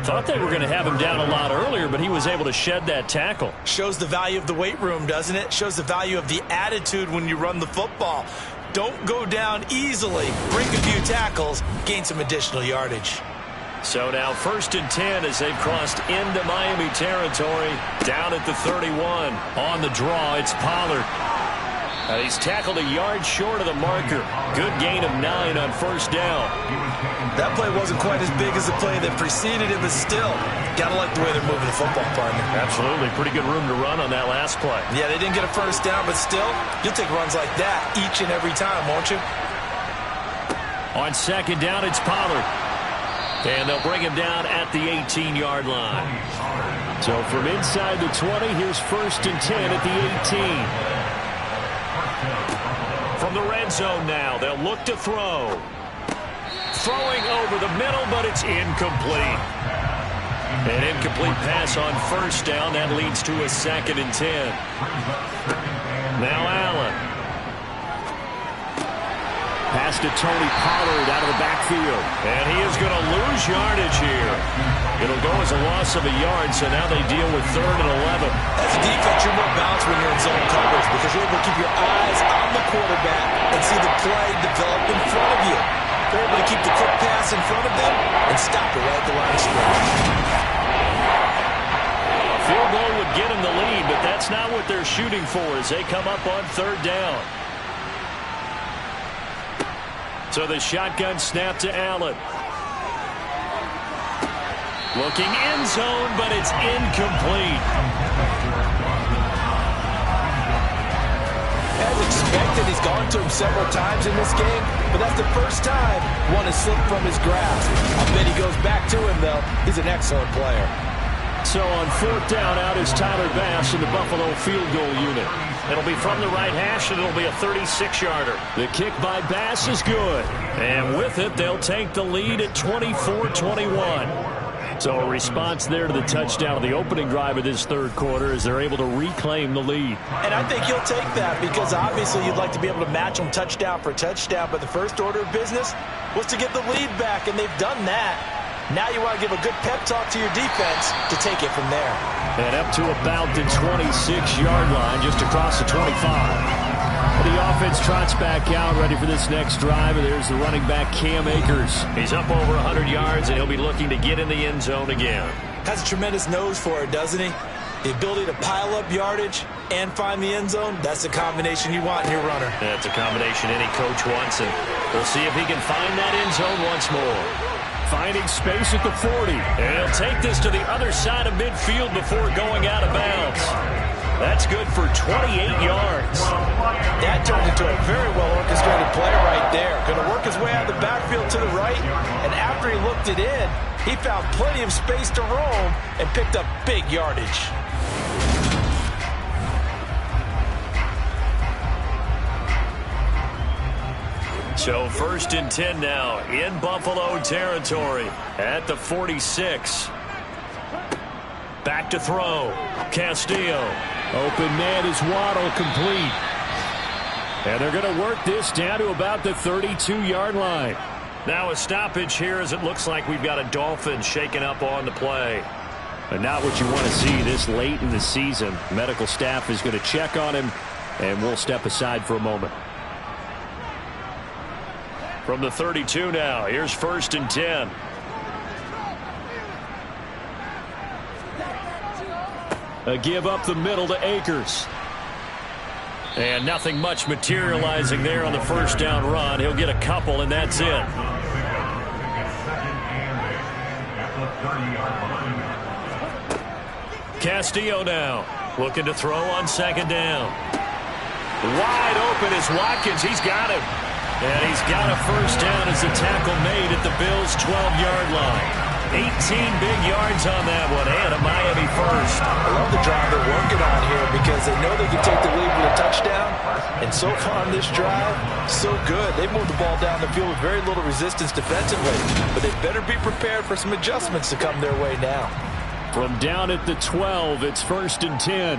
Thought they were going to have him down a lot earlier, but he was able to shed that tackle. Shows the value of the weight room, doesn't it? Shows the value of the attitude when you run the football. Don't go down easily. Break a few tackles, gain some additional yardage. So now 1st and 10 as they've crossed into Miami territory, down at the 31. On the draw, it's Pollard. He's tackled a yard short of the marker. Good gain of 9 on 1st down. That play wasn't quite as big as the play that preceded it, but still, gotta like the way they're moving the football, partner. Absolutely. Pretty good room to run on that last play. Yeah, they didn't get a 1st down, but still, you'll take runs like that each and every time, won't you? On 2nd down, it's Pollard. And they'll bring him down at the 18-yard line. So from inside the 20, here's 1st and 10 at the 18. From the red zone now, they'll look to throw. Throwing over the middle, but it's incomplete. An incomplete pass on 1st down. That leads to a 2nd and 10. Now Allen. pass to Tony Pollard out of the backfield. And he is going to lose yardage here. It'll go as a loss of a yard, so now they deal with 3rd and 11. As a defense, you're more balanced when you're in zone coverage because you're able to keep your eyes on the quarterback and see the play develop in front of you. They're able to keep the quick pass in front of them and stop it right at the line of scrimmage. Field goal would get them the lead, but that's not what they're shooting for as they come up on 3rd down. So the shotgun snap to Allen. Looking end zone, but it's incomplete. As expected, he's gone to him several times in this game, but that's the first time one has slipped from his grasp. I bet he goes back to him, though. He's an excellent player. So on 4th down, out is Tyler Bass in the Buffalo field goal unit. It'll be from the right hash, and it'll be a 36-yarder. The kick by Bass is good. And with it, they'll take the lead at 24-21. So a response there to the touchdown of the opening drive of this 3rd quarter as they're able to reclaim the lead. And I think he'll take that because obviously you'd like to be able to match them touchdown for touchdown, but the first order of business was to get the lead back, and they've done that. Now you want to give a good pep talk to your defense to take it from there. And up to about the 26-yard line, just across the 25. The offense trots back out, ready for this next drive. And there's the running back, Cam Akers. He's up over 100 yards, and he'll be looking to get in the end zone again. Has a tremendous nose for it, doesn't he? The ability to pile up yardage and find the end zone, that's the combination you want in your runner. That's a combination any coach wants, and we'll see if he can find that end zone once more. Finding space at the 40. And he'll take this to the other side of midfield before going out of bounds. That's good for 28 yards. That turned into a very well-orchestrated play right there. Going to work his way out of the backfield to the right, and after he looked it in, he found plenty of space to roam and picked up big yardage. So 1st and 10 now in Buffalo territory at the 46. Back to throw. Castillo. Open man is Waddle, complete. And they're going to work this down to about the 32-yard line. Now a stoppage here as it looks like we've got a Dolphins shaking up on the play. But not what you want to see this late in the season. Medical staff is going to check on him, and we'll step aside for a moment. From the 32 now, here's 1st and 10. A give up the middle to Akers. And nothing much materializing there on the 1st down run. He'll get a couple, and that's it. Castillo now, looking to throw on 2nd down. Wide open is Watkins. He's got him. And he's got a 1st down as the tackle made at the Bills' 12-yard line. 18 big yards on that one, and a Miami first. I love the drive they're working on here because they know they can take the lead with a touchdown. And so far on this drive, so good. They've moved the ball down the field with very little resistance defensively. But they better be prepared for some adjustments to come their way now. From down at the 12, it's 1st and 10.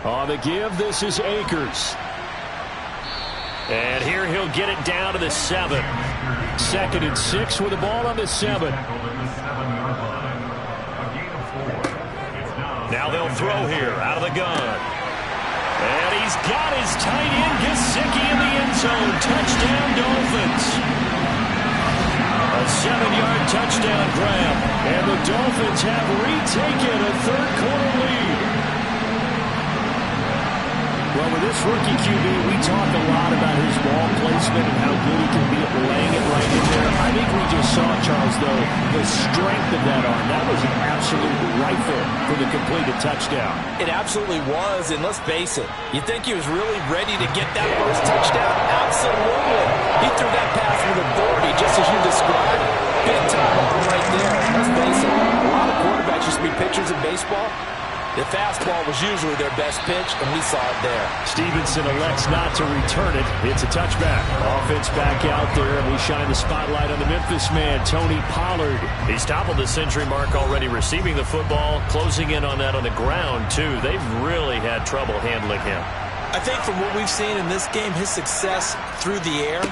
On the give, this is Akers. And here he'll get it down to the 7. 2nd and 6 with the ball on the 7. Now they'll throw here out of the gun. And he's got his tight end, Gesicki, in the end zone. Touchdown, Dolphins. A 7-yard touchdown grab. And the Dolphins have retaken a 3rd quarter lead. Well, with this rookie QB, we talk a lot about his ball placement and how good he can be at laying it right in there. I think we just saw, Charles, though, the strength of that arm. That was an absolute rifle for the completed touchdown. It absolutely was, and let's face it, you think he was really ready to get that first touchdown? Absolutely. He threw that pass with authority, just as you described. Big time arm right there. Let's face it, a lot of quarterbacks used to be pitchers in baseball. The fastball was usually their best pitch, and we saw it there. Stevenson elects not to return it. It's a touchback. Offense back out there, and we shine the spotlight on the Memphis man, Tony Pollard. He's toppled the century mark already receiving the football, closing in on that on the ground, too. They've really had trouble handling him. I think from what we've seen in this game, his success through the air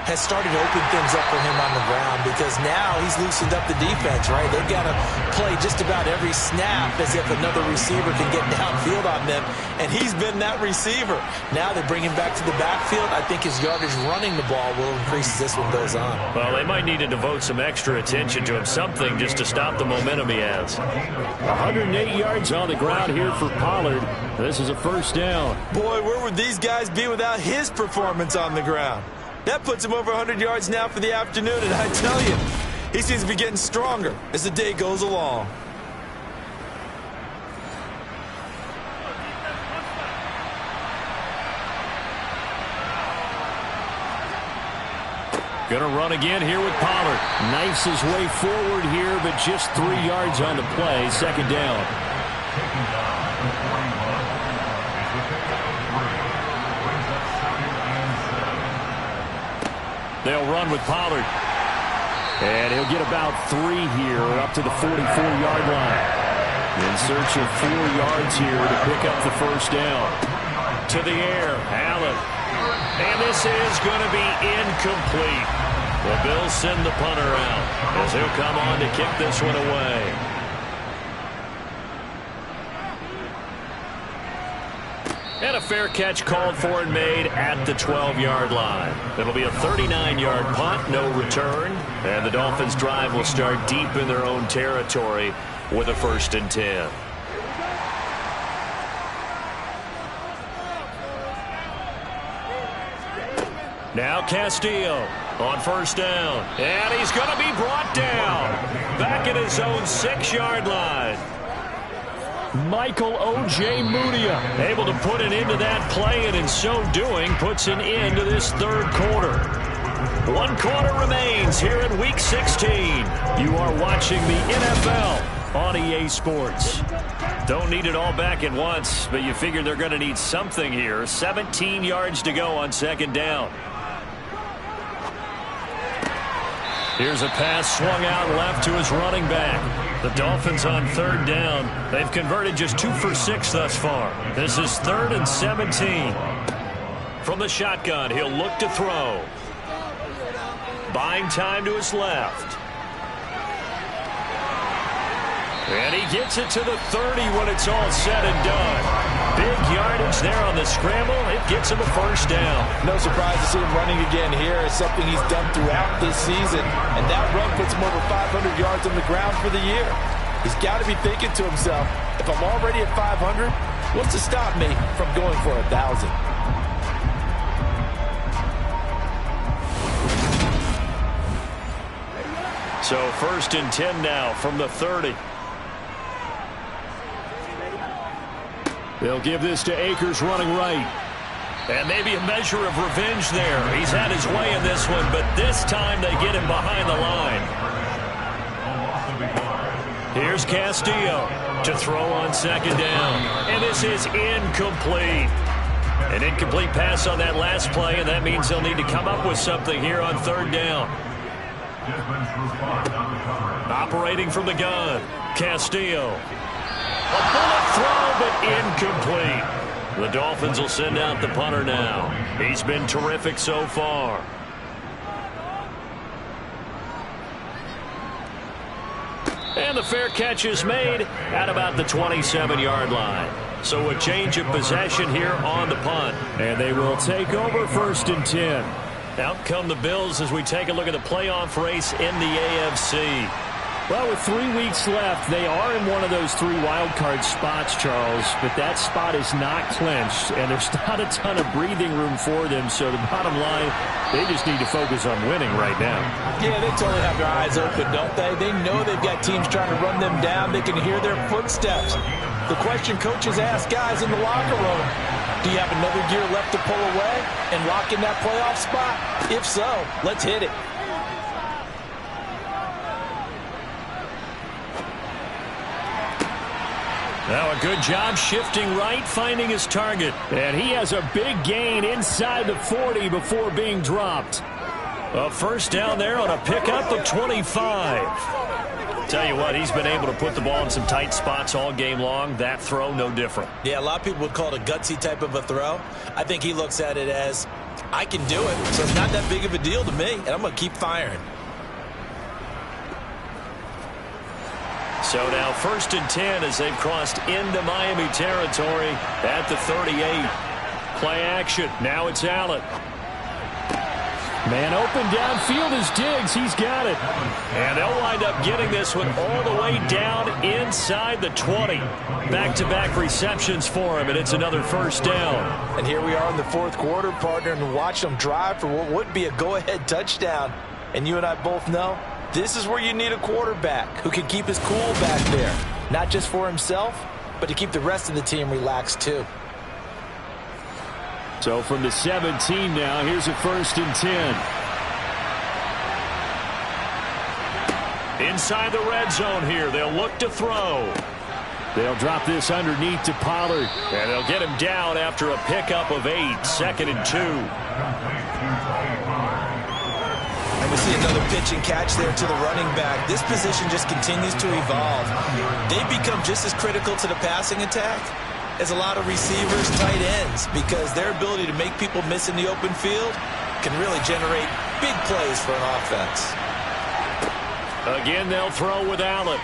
has started to open things up for him on the ground, because now he's loosened up the defense, right? They've got to play just about every snap as if another receiver can get downfield on them, and he's been that receiver. Now they bring him back to the backfield. I think his yardage running the ball will increase as this one goes on. Well, they might need to devote some extra attention to him, something just to stop the momentum he has. 108 yards on the ground here for Pollard. This is a first down. Boy, where would these guys be without his performance on the ground? That puts him over 100 yards now for the afternoon, and I tell you, he seems to be getting stronger as the day goes along. Going to run again here with Pollard. Knifes his way forward here, but just 3 yards on the play. Second down. They'll run with Pollard. And he'll get about 3 here up to the 44-yard line. In search of 4 yards here to pick up the first down. To the air, Allen. And this is going to be incomplete. The Bills send the punter out as he'll come on to kick this one away. And a fair catch called for and made at the 12-yard line. It'll be a 39-yard punt, no return. And the Dolphins' drive will start deep in their own territory with a 1st and 10. Now Castillo on first down. And he's going to be brought down back at his own 6-yard line. Michael O.J. Mudia able to put an end to that play, and in so doing puts an end to this third quarter. 1 quarter remains here in Week 16. You are watching the NFL on EA Sports. Don't need it all back at once, but you figure they're going to need something here. 17 yards to go on second down. Here's a pass swung out left to his running back. The Dolphins on third down. They've converted just 2 for 6 thus far. This is 3rd and 17. From the shotgun, he'll look to throw. Buying time to his left. And he gets it to the 30 when it's all said and done. Big yardage there on the scramble. It gets him a first down. No surprise to see him running again here. It's something he's done throughout this season. And that run puts him over 500 yards on the ground for the year. He's got to be thinking to himself, if I'm already at 500, what's to stop me from going for 1,000? So 1st and 10 now from the 30. They'll give this to Akers running right. And maybe a measure of revenge there. He's had his way in this one, but this time they get him behind the line. Here's Castillo to throw on second down. And this is incomplete. An incomplete pass on that last play, and that means they'll need to come up with something here on third down. Operating from the gun, Castillo. A bullet throw, but incomplete. The Dolphins will send out the punter now. He's been terrific so far. And the fair catch is made at about the 27-yard line. So a change of possession here on the punt. And they will take over 1st and 10. Out come the Bills as we take a look at the playoff race in the AFC. Well, with 3 weeks left, they are in one of those 3 wild card spots, Charles, but that spot is not clinched, and there's not a ton of breathing room for them, so the bottom line, they just need to focus on winning right now. Yeah, they totally have their eyes open, don't they? They know they've got teams trying to run them down. They can hear their footsteps. The question coaches ask guys in the locker room, do you have another gear left to pull away and lock in that playoff spot? If so, let's hit it. Now a good job shifting right, finding his target. And he has a big gain inside the 40 before being dropped. A first down there on a pickup of 25. Tell you what, he's been able to put the ball in some tight spots all game long. That throw, no different. Yeah, a lot of people would call it a gutsy type of a throw. I think he looks at it as, I can do it, so it's not that big of a deal to me, and I'm going to keep firing. So now 1st and 10 as they've crossed into Miami territory at the 38. Play action. Now it's Allen. Man open downfield is Diggs. He's got it. And they'll wind up getting this one all the way down inside the 20. Back-to-back receptions for him, and it's another first down. And here we are in the 4th quarter, partner, and watch them drive for what would be a go-ahead touchdown. And you and I both know this is where you need a quarterback who can keep his cool back there. Not just for himself, but to keep the rest of the team relaxed too. So from the 17 now, here's a 1st and 10. Inside the red zone here, they'll look to throw. They'll drop this underneath to Pollard, and they'll get him down after a pickup of 8, 2nd and 2. And we see another pitch and catch there to the running back. This position just continues to evolve. They become just as critical to the passing attack as a lot of receivers, tight ends, because their ability to make people miss in the open field can really generate big plays for an offense. Again, they'll throw with Allen.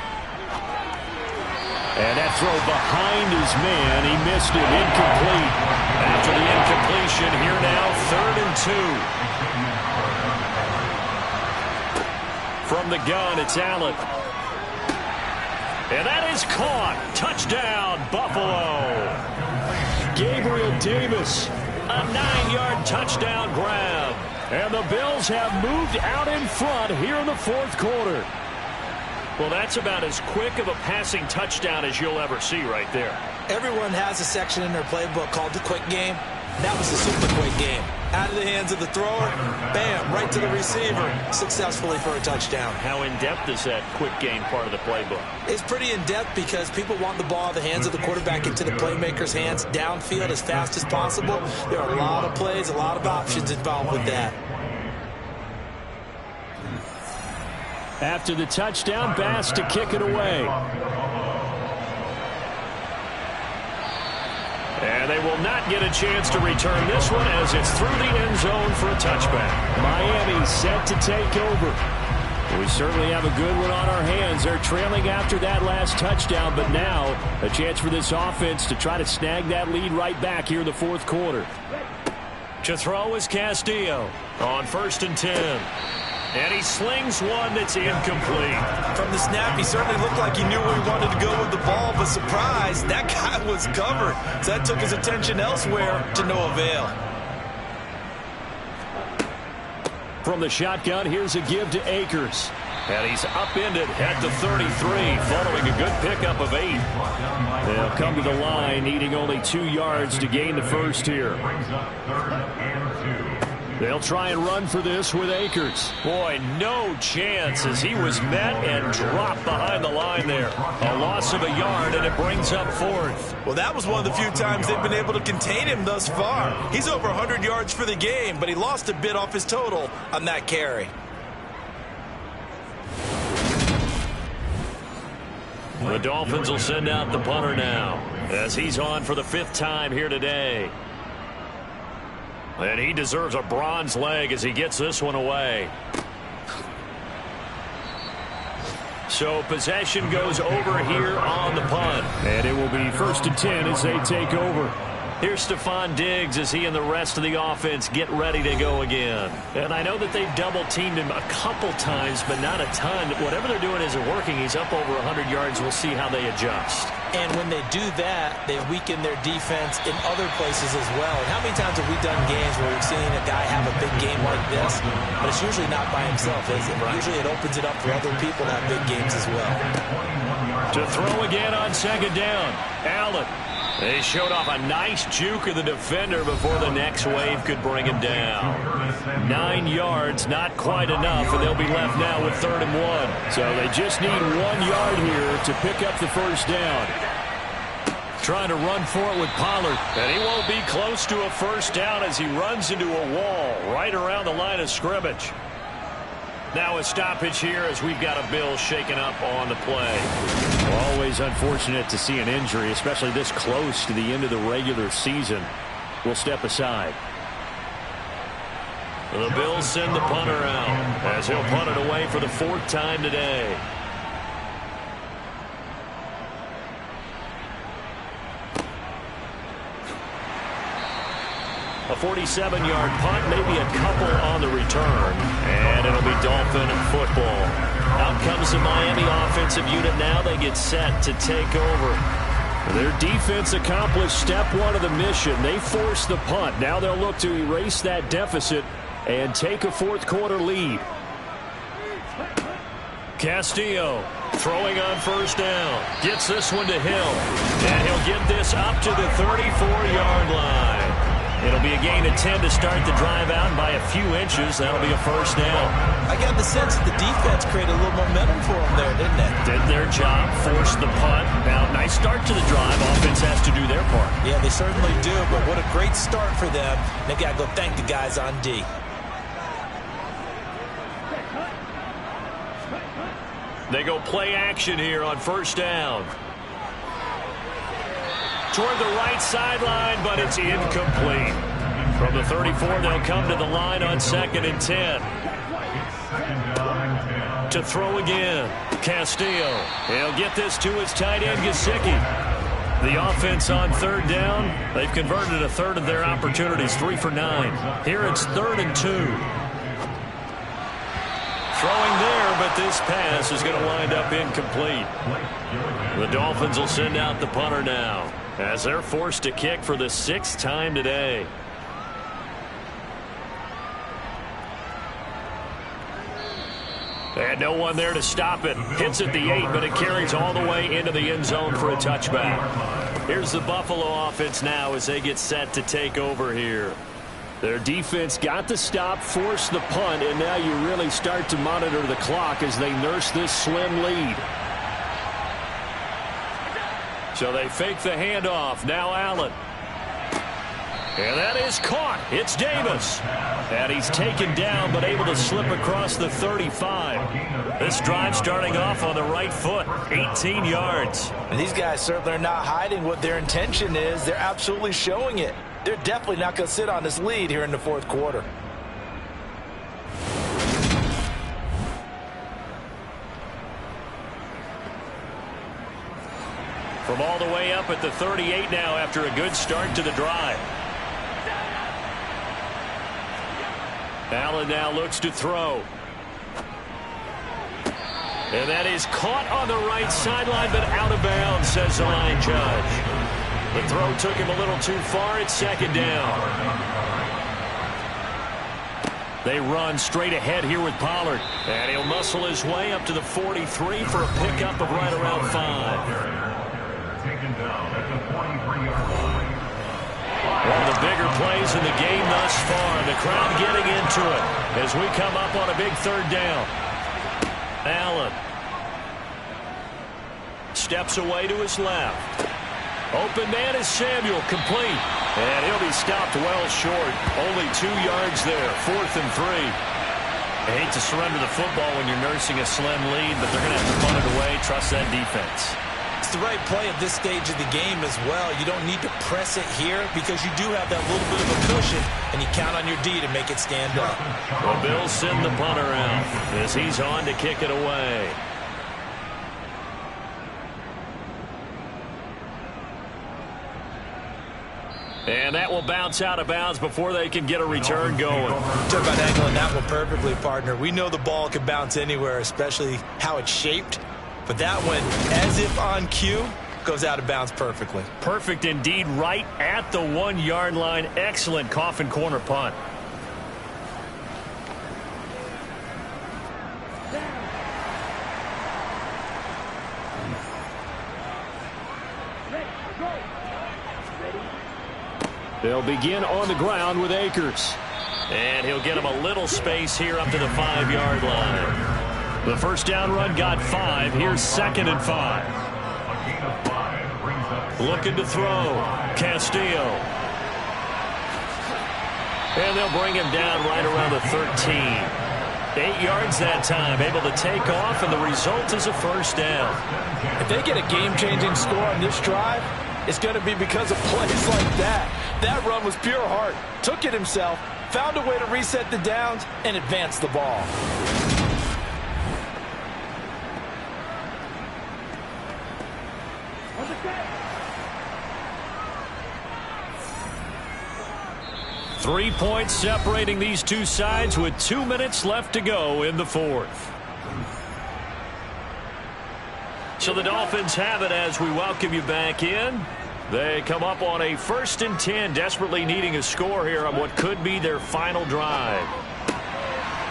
And that throw behind his man, he missed it, incomplete. After the incompletion, here now, 3rd and 2. From the gun, it's Allen. And that is caught. Touchdown, Buffalo. Gabriel Davis, a 9-yard touchdown grab. And the Bills have moved out in front here in the 4th quarter. Well, that's about as quick of a passing touchdown as you'll ever see right there. Everyone has a section in their playbook called the quick game. That was the super quick game. Out of the hands of the thrower, bam, right to the receiver, successfully for a touchdown. How in-depth is that quick game part of the playbook? It's pretty in-depth because people want the ball in the hands of the quarterback into the playmaker's hands downfield as fast as possible. There are a lot of plays, a lot of options involved with that. After the touchdown, Bass to kick it away. And they will not get a chance to return this one as it's through the end zone for a touchback. Miami set to take over. We certainly have a good one on our hands. They're trailing after that last touchdown, but now a chance for this offense to try to snag that lead right back here in the 4th quarter. To throw is Castillo on 1st and 10. And he slings one that's incomplete. From the snap, he certainly looked like he knew where he wanted to go with the ball, but surprise, that guy was covered. So that took his attention elsewhere to no avail. From the shotgun, here's a give to Akers. And he's upended at the 33, following a good pickup of 8. They'll come to the line, needing only 2 yards to gain the first here. They'll try and run for this with Akers. Boy, no chance as he was met and dropped behind the line there. A loss of a yard, and it brings up 4th. Well, that was one of the few times they've been able to contain him thus far. He's over 100 yards for the game, but he lost a bit off his total on that carry. The Dolphins will send out the punter now as he's on for the 5th time here today. And he deserves a bronze leg as he gets this one away. So possession goes over here on the punt. And it will be 1st and 10 as they take over. Here's Stephon Diggs as he and the rest of the offense get ready to go again. And I know that they've double-teamed him a couple times, but not a ton. Whatever they're doing isn't working. He's up over 100 yards. We'll see how they adjust. And when they do that, they weaken their defense in other places as well. And how many times have we done games where we've seen a guy have a big game like this, but it's usually not by himself, is it? Right. Usually it opens it up for other people to have big games as well. To throw again on 2nd down, Allen. They showed off a nice juke of the defender before the next wave could bring him down. 9 yards, not quite enough, and they'll be left now with 3rd and 1. So they just need 1 yard here to pick up the first down. Trying to run for it with Pollard, and he won't be close to a first down as he runs into a wall right around the line of scrimmage. Now a stoppage here as we've got a bill shaken up on the play. Always unfortunate to see an injury, especially this close to the end of the regular season. We'll step aside. The Bills send the punter out as he'll punt it away for the 4th time today. A 47-yard punt, maybe a couple on the return, and it'll be Dolphin football. Out comes the Miami offensive unit now. They get set to take over. Their defense accomplished step 1 of the mission. They forced the punt. Now they'll look to erase that deficit and take a 4th quarter lead. Castillo throwing on 1st down. Gets this one to Hill. And he'll get this up to the 34-yard line. It'll be a gain of 10 to start the drive out, and by a few inches, that'll be a 1st down. I got the sense that the defense created a little momentum for them there, didn't it? Did their job, forced the punt. Now, nice start to the drive. Offense has to do their part. Yeah, they certainly do, but what a great start for them. They got to go thank the guys on D. They go play action here on 1st down. Toward the right sideline, but it's incomplete. From the 34, they'll come to the line on 2nd and 10. To throw again, Castillo. He'll get this to his tight end, Gesicki. The offense on 3rd down, they've converted a 1/3 of their opportunities, 3 for 9. Here it's 3rd and 2. Throwing there, but this pass is going to wind up incomplete. The Dolphins will send out the punter now, as they're forced to kick for the 6th time today. And no one there to stop it. Hits at the 8, but it carries all the way into the end zone for a touchback. Here's the Buffalo offense now as they get set to take over here. Their defense got the stop, forced the punt, and now you really start to monitor the clock as they nurse this slim lead. So they fake the handoff. Now Allen. And that is caught. It's Davis. And he's taken down but able to slip across the 35. This drive starting off on the right foot. 18 yards. And these guys certainly are not hiding what their intention is. They're absolutely showing it. They're definitely not going to sit on this lead here in the 4th quarter. From all the way up at the 38 now after a good start to the drive. Allen now looks to throw. And that is caught on the right sideline, but out of bounds, says the line judge. The throw took him a little too far. It's 2nd down. They run straight ahead here with Pollard. And he'll muscle his way up to the 43 for a pickup of right around 5. Taken down at the 43-yard line. One of the bigger plays in the game thus far. The crowd getting into it as we come up on a big 3rd down. Allen steps away to his left. Open man is Samuel, complete. And he'll be stopped well short. Only 2 yards there, 4th and 3. I hate to surrender the football when you're nursing a slim lead, but they're going to have to punt it away, trust that defense. It's the right play at this stage of the game as well. You don't need to press it here because you do have that little bit of a cushion, and you count on your D to make it stand up. The Bills send the punter out as he's on to kick it away. And that will bounce out of bounds before they can get a return going. Talk about angling that one perfectly, partner. We know the ball can bounce anywhere, especially how it's shaped. But that one, as if on cue, goes out of bounds perfectly. Perfect indeed, right at the 1-yard line. Excellent coffin corner punt. They'll begin on the ground with Akers. And he'll get him a little space here up to the 5-yard line. The first down run got 5. Here's 2nd and 5. Looking to throw. Castillo. And they'll bring him down right around the 13. 8 yards that time, able to take off, and the result is a first down. If they get a game-changing score on this drive, it's going to be because of plays like that. That run was pure heart. Took it himself, found a way to reset the downs, and advance the ball. Three points separating these two sides with 2 minutes left to go in the fourth. So the Dolphins have it as we welcome you back in. They come up on a 1st and 10, desperately needing a score here on what could be their final drive.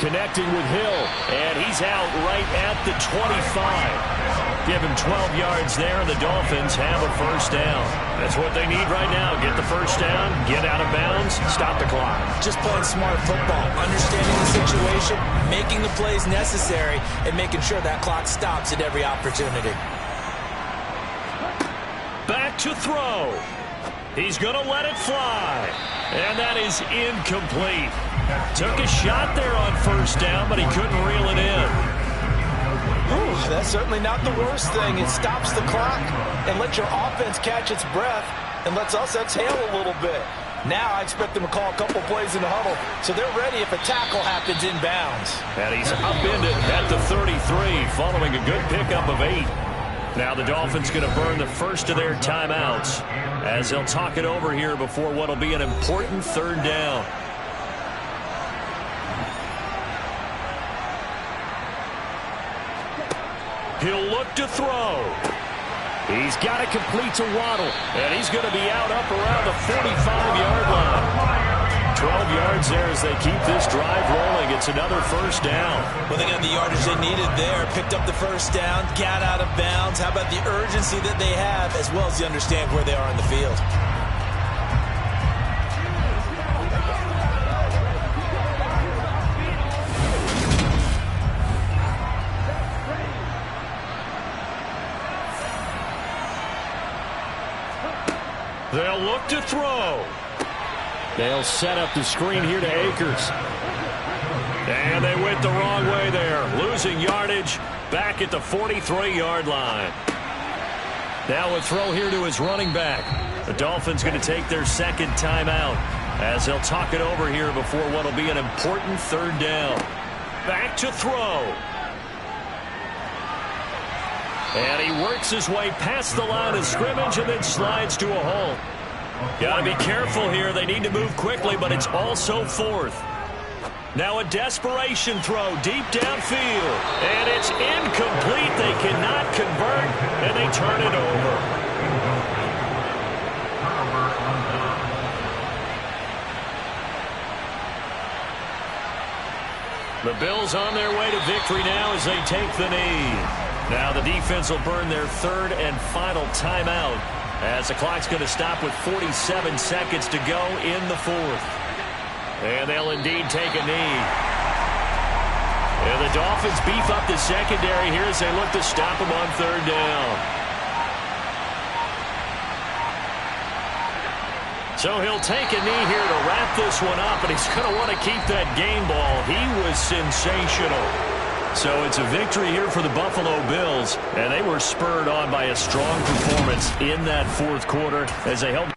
Connecting with Hill, and he's out right at the 25. Give him 12 yards there, and the Dolphins have a first down. That's what they need right now. Get the first down, get out of bounds, stop the clock. Just playing smart football, understanding the situation, making the plays necessary, and making sure that clock stops at every opportunity. Back to throw. He's going to let it fly. And that is incomplete. Took a shot there on first down, but he couldn't reel it in. Ooh, that's certainly not the worst thing. It stops the clock and lets your offense catch its breath and lets us exhale a little bit. Now I expect them to call a couple plays in the huddle, so they're ready if a tackle happens inbounds. And he's upended at the 33 following a good pickup of 8. Now the Dolphins going to burn the first of their timeouts as they'll talk it over here before what will be an important third down. He'll look to throw. He's got it complete to Waddle, and he's going to be out up around the 45-yard line. 12 yards there as they keep this drive rolling. It's another first down. Well, they got the yardage they needed there. Picked up the first down, got out of bounds. How about the urgency that they have, as well as they understand where they are in the field? They'll look to throw. They'll set up the screen here to Akers. And they went the wrong way there. Losing yardage back at the 43-yard line. Now a throw here to his running back. The Dolphins going to take their second timeout as they'll talk it over here before what will be an important third down. Back to throw. And he works his way past the line of scrimmage and then slides to a halt. Got to be careful here. They need to move quickly, but it's also fourth. Now a desperation throw deep downfield. And it's incomplete. They cannot convert, and they turn it over. The Bills on their way to victory now as they take the knee. Now the defense will burn their third and final timeout as the clock's going to stop with 47 seconds to go in the fourth. And they'll indeed take a knee. And the Dolphins beef up the secondary here as they look to stop them on third down. So he'll take a knee here to wrap this one up, and he's going to want to keep that game ball. He was sensational. So it's a victory here for the Buffalo Bills, and they were spurred on by a strong performance in that fourth quarter as they held